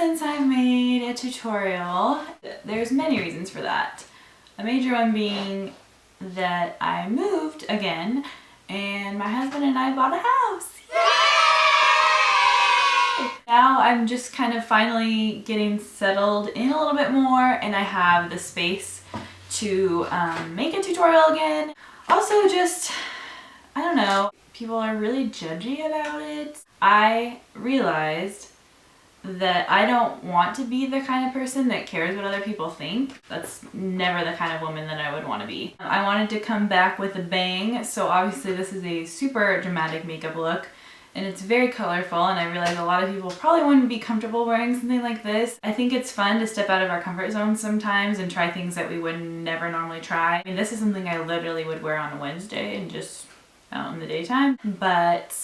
since I've made a tutorial. There's many reasons for that. A major one being that I moved again and my husband and I bought a house. Yay! Now I'm just kind of finally getting settled in a little bit more and I have the space to make a tutorial again. Also just, I don't know, people are really judgy about it. I realized that I don't want to be the kind of person that cares what other people think. That's never the kind of woman that I would want to be. I wanted to come back with a bang, so obviously this is a super dramatic makeup look and it's very colorful, and I realize a lot of people probably wouldn't be comfortable wearing something like this. I think it's fun to step out of our comfort zone sometimes and try things that we would never normally try. I mean, this is something I literally would wear on a Wednesday and just out in the daytime, but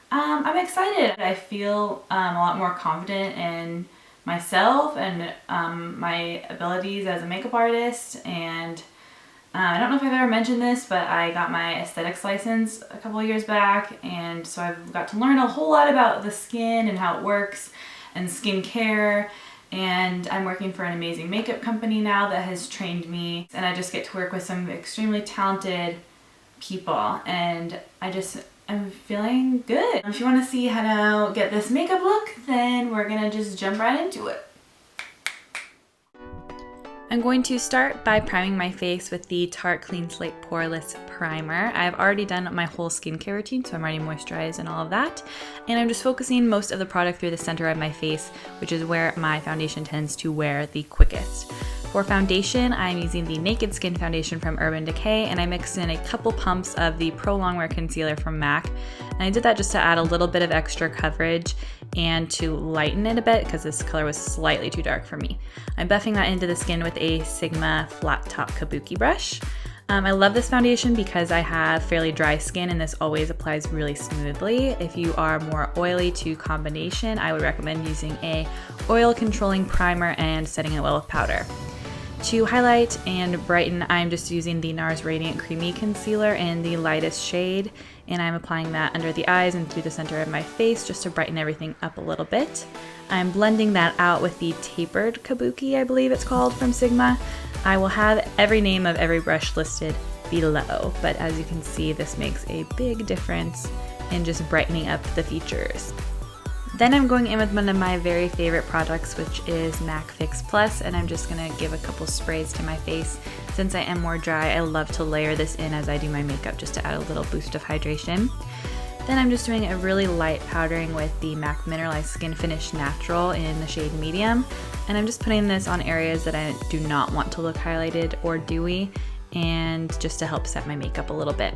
I'm excited. I feel a lot more confident in myself and my abilities as a makeup artist, and I don't know if I've ever mentioned this, but I got my aesthetics license a couple of years back, and so I've got to learn a whole lot about the skin and how it works and skincare, and I'm working for an amazing makeup company now that has trained me, and I just get to work with some extremely talented people, and I'm feeling good. If you want to see how to get this makeup look, then we're gonna just jump right into it. I'm going to start by priming my face with the Tarte Clean Slate Poreless Primer. I've already done my whole skincare routine, so I'm already moisturized and all of that. And I'm just focusing most of the product through the center of my face, which is where my foundation tends to wear the quickest. For foundation, I'm using the Naked Skin Foundation from Urban Decay, and I mixed in a couple pumps of the Pro Longwear Concealer from MAC. And I did that just to add a little bit of extra coverage and to lighten it a bit because this color was slightly too dark for me. I'm buffing that into the skin with a Sigma flat top Kabuki brush. I love this foundation because I have fairly dry skin and this always applies really smoothly. If you are more oily to combination, I would recommend using a oil controlling primer and setting it well with powder. To highlight and brighten, I'm just using the Nars Radiant Creamy Concealer in the lightest shade, and I'm applying that under the eyes and through the center of my face just to brighten everything up a little bit. I'm blending that out with the Tapered Kabuki, I believe it's called, from Sigma. I will have every name of every brush listed below, but as you can see, this makes a big difference in just brightening up the features. Then I'm going in with one of my very favorite products, which is MAC Fix Plus, and I'm just gonna give a couple sprays to my face. Since I am more dry, I love to layer this in as I do my makeup just to add a little boost of hydration. Then I'm just doing a really light powdering with the MAC Mineralize Skin Finish Natural in the shade Medium, and I'm just putting this on areas that I do not want to look highlighted or dewy, and just to help set my makeup a little bit.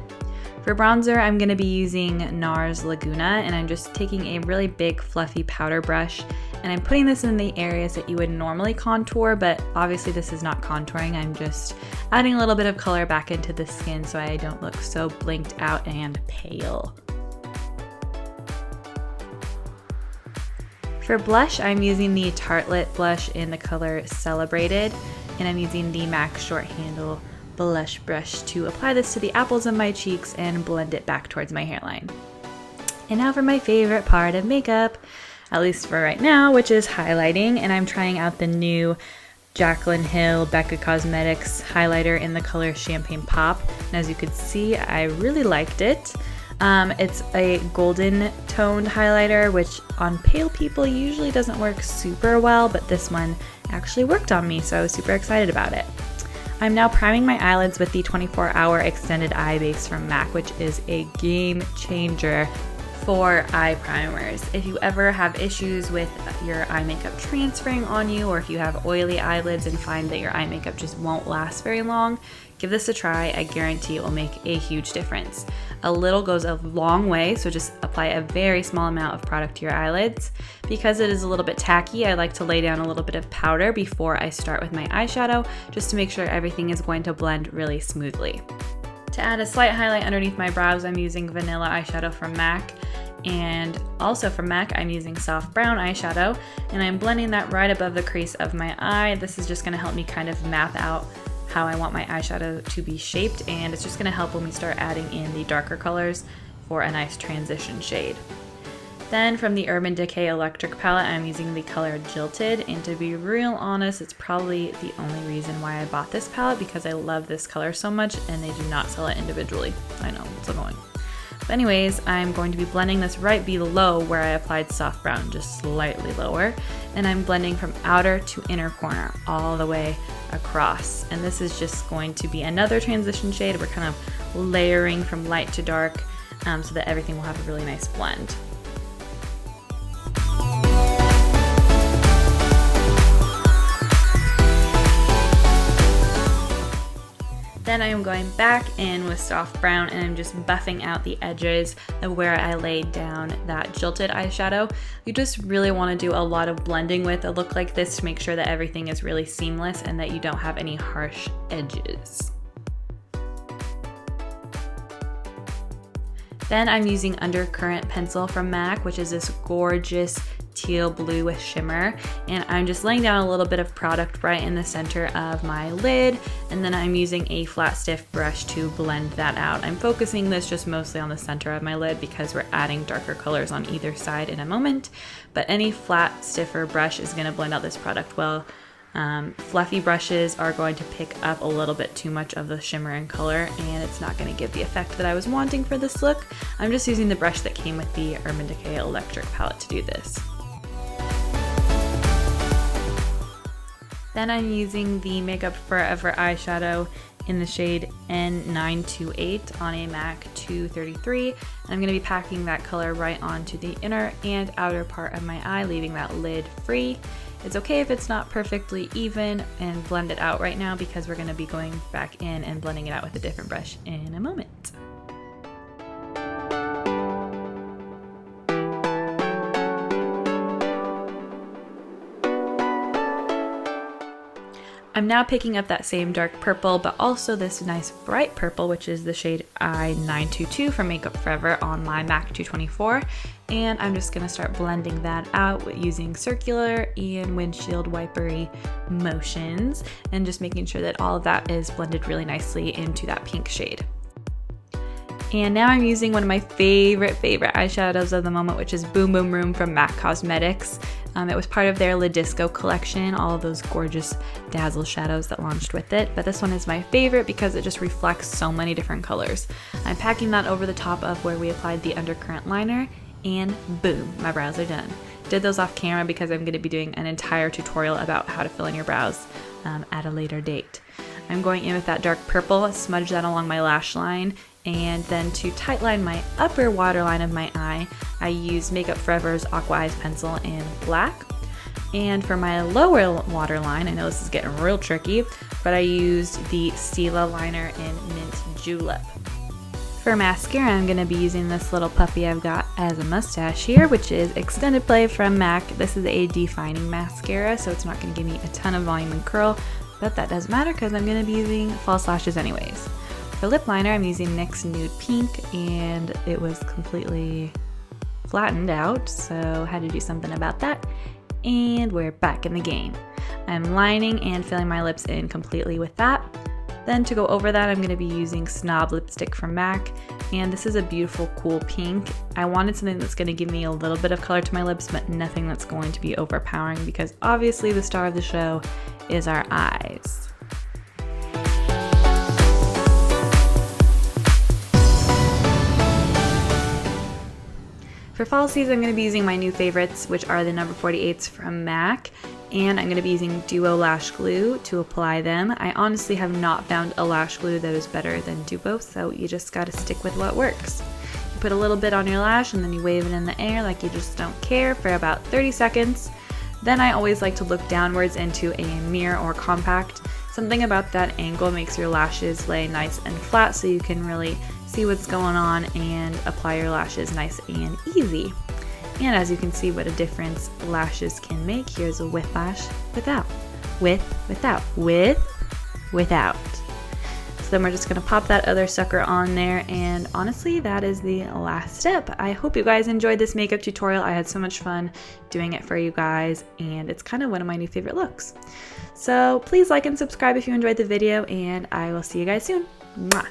For bronzer, I'm going to be using Nars Laguna, and I'm just taking a really big fluffy powder brush, and I'm putting this in the areas that you would normally contour, but obviously this is not contouring. I'm just adding a little bit of color back into the skin so I don't look so blinked out and pale. For blush, I'm using the Tartelette blush in the color Celebrated, and I'm using the MAC Short Handle blush brush to apply this to the apples of my cheeks and blend it back towards my hairline. And now for my favorite part of makeup, at least for right now, which is highlighting, and I'm trying out the new Jaclyn Hill Becca Cosmetics highlighter in the color Champagne Pop, and as you could see, I really liked it. It's a golden toned highlighter, which on pale people usually doesn't work super well, but this one actually worked on me, so I was super excited about it. I'm now priming my eyelids with the 24-hour extended eye base from MAC, which is a game changer for eye primers. If you ever have issues with your eye makeup transferring on you, or if you have oily eyelids and find that your eye makeup just won't last very long, give this a try. I guarantee it will make a huge difference. A little goes a long way, so just apply a very small amount of product to your eyelids. Because it is a little bit tacky, I like to lay down a little bit of powder before I start with my eyeshadow, just to make sure everything is going to blend really smoothly. To add a slight highlight underneath my brows, I'm using Vanilla Eyeshadow from MAC. And also from MAC, I'm using Soft Brown Eyeshadow, and I'm blending that right above the crease of my eye. This is just going to help me kind of map out how I want my eyeshadow to be shaped, and it's just going to help when we start adding in the darker colors for a nice transition shade. Then from the Urban Decay Electric palette, I'm using the color Jilted, and to be real honest, it's probably the only reason why I bought this palette, because I love this color so much and they do not sell it individually. I know, it's annoying. But anyways, I'm going to be blending this right below where I applied soft brown, just slightly lower, and I'm blending from outer to inner corner all the way across. And this is just going to be another transition shade. We're kind of layering from light to dark so that everything will have a really nice blend. Then I am going back in with soft brown and I'm just buffing out the edges of where I laid down that Jilted eyeshadow. You just really want to do a lot of blending with a look like this to make sure that everything is really seamless and that you don't have any harsh edges. Then I'm using Undercurrent pencil from MAC, which is this gorgeous teal blue with shimmer, and I'm just laying down a little bit of product right in the center of my lid, and then I'm using a flat stiff brush to blend that out. I'm focusing this just mostly on the center of my lid because we're adding darker colors on either side in a moment, but any flat stiffer brush is going to blend out this product well. Fluffy brushes are going to pick up a little bit too much of the shimmer and color, and it's not going to give the effect that I was wanting for this look. I'm just using the brush that came with the Urban Decay Electric palette to do this. Then I'm using the Makeup Forever eyeshadow in the shade N928 on a MAC 233. And I'm going to be packing that color right onto the inner and outer part of my eye, leaving that lid free. It's okay if it's not perfectly even, and blend it out right now because we're going to be going back in and blending it out with a different brush in a moment. I'm now picking up that same dark purple, but also this nice bright purple, which is the shade I922 from Makeup Forever on my MAC 224. And I'm just gonna start blending that out using circular and windshield wipery motions, and just making sure that all of that is blended really nicely into that pink shade. And now I'm using one of my favorite eyeshadows of the moment, which is Boom Boom Room from MAC Cosmetics. It was part of their Le Disco collection, all of those gorgeous Dazzle shadows that launched with it. But this one is my favorite because it just reflects so many different colors. I'm packing that over the top of where we applied the Undercurrent liner, and boom, my brows are done. Did those off camera because I'm going to be doing an entire tutorial about how to fill in your brows at a later date. I'm going in with that dark purple, smudge that along my lash line, and then to tightline my upper waterline of my eye, I use Makeup Forever's Aqua Eyes pencil in black. And for my lower waterline, I know this is getting real tricky, but I used the Stila liner in Mint Julep. For mascara, I'm going to be using this little puppy I've got as a mustache here, which is Extended Play from MAC. This is a defining mascara, so it's not going to give me a ton of volume and curl, but that doesn't matter because I'm going to be using false lashes anyways. For lip liner, I'm using NYX Nude Pink, and it was completely flattened out, so had to do something about that. And we're back in the game. I'm lining and filling my lips in completely with that. Then to go over that, I'm going to be using Snob Lipstick from MAC, and this is a beautiful cool pink. I wanted something that's going to give me a little bit of color to my lips, but nothing that's going to be overpowering because obviously the star of the show is our eyes. For falsies, I'm going to be using my new favorites, which are the number 48s from MAC, and I'm going to be using Duo Lash Glue to apply them. I honestly have not found a lash glue that is better than Duo, so you just got to stick with what works. You put a little bit on your lash and then you wave it in the air like you just don't care for about 30 seconds. Then I always like to look downwards into a mirror or compact. Something about that angle makes your lashes lay nice and flat so you can really see what's going on and apply your lashes nice and easy. And as you can see what a difference lashes can make, here's a with lash, without, with, without, with, without. So then we're just gonna pop that other sucker on there, and honestly that is the last step. I hope you guys enjoyed this makeup tutorial. I had so much fun doing it for you guys, and it's kind of one of my new favorite looks. So please like and subscribe if you enjoyed the video, and I will see you guys soon. Mwah.